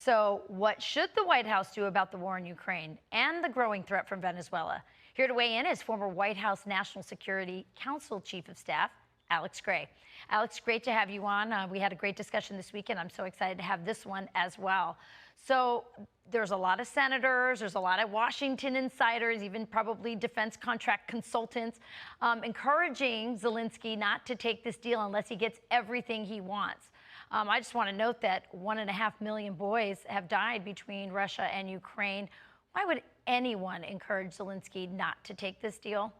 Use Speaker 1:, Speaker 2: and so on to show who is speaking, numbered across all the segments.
Speaker 1: So, what should the White House do about the war in Ukraine and the growing threat from Venezuela? Here to weigh in is former White House National Security Council Chief of Staff, Alex Gray. Alex, great to have you on. We had a great discussion this weekend. I'm so excited to have this one as well. So, there's a lot of senators, there's a lot of Washington insiders, even probably defense contract consultants, encouraging Zelensky not to take this deal unless he gets everything he wants. I just want to note that 1.5 million boys have died between Russia and Ukraine. Why would anyone encourage Zelensky not to take this deal?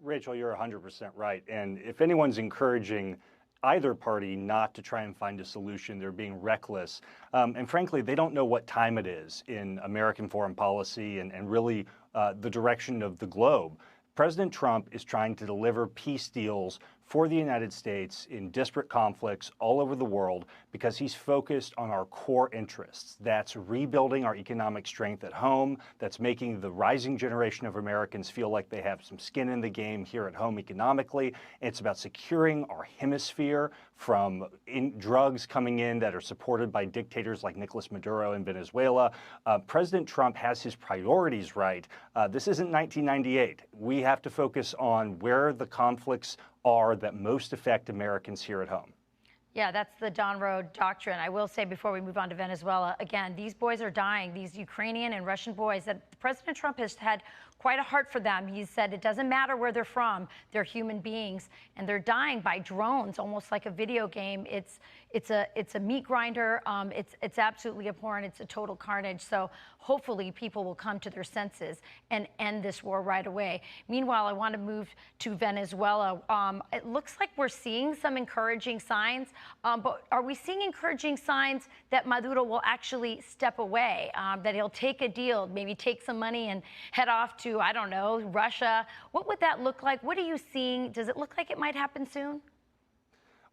Speaker 2: Rachel, you're 100% right. And if anyone's encouraging either party not to try and find a solution, they're being reckless. And frankly, they don't know what time it is in American foreign policy and really the direction of the globe. President Trump is trying to deliver peace deals for the United States in disparate conflicts all over the world because he's focused on our core interests. That's rebuilding our economic strength at home. That's making the rising generation of Americans feel like they have some skin in the game here at home economically. It's about securing our hemisphere from drugs coming in that are supported by dictators like Nicolas Maduro in Venezuela. President Trump has his priorities right. This isn't 1998. We have to focus on where the conflicts are that most affect Americans here at home.
Speaker 1: Yeah, that's the Don Road doctrine. I will say before we move on to Venezuela, again, these boys are dying, these Ukrainian and Russian boys, that President Trump has had quite a heart for them. He said it doesn't matter where they're from, they're human beings, and they're dying by drones, almost like a video game. It's a meat grinder. It's absolutely abhorrent. It's a total carnage. So hopefully people will come to their senses and end this war right away. Meanwhile, I want to move to Venezuela. It looks like we're seeing some encouraging signs, but are we seeing encouraging signs that Maduro will actually step away, that he'll take a deal, maybe take some money and head off to, I don't know, Russia? What would that look like? What are you seeing? Does it look like it might happen soon?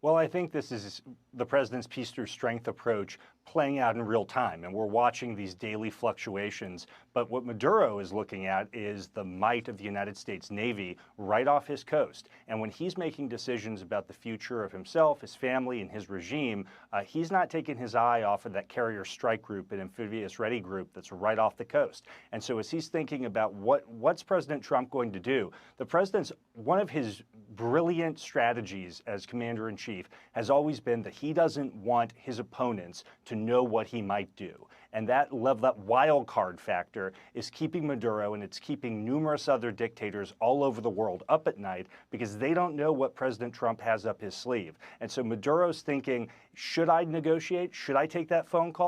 Speaker 2: Well, I think this is the president's peace through strength approach playing out in real time, and we're watching these daily fluctuations. But what Maduro is looking at is the might of the United States Navy right off his coast. And when he's making decisions about the future of himself, his family, and his regime, he's not taking his eye off of that carrier strike group and amphibious ready group that's right off the coast. And so as he's thinking about what's President Trump going to do, the president's one of his brilliant strategies as commander-in-chief has always been that he doesn't want his opponents to know what he might do. And that wild card factor is keeping Maduro and it's keeping numerous other dictators all over the world up at night because they don't know what President Trump has up his sleeve. And so Maduro's thinking, should I negotiate? Should I take that phone call?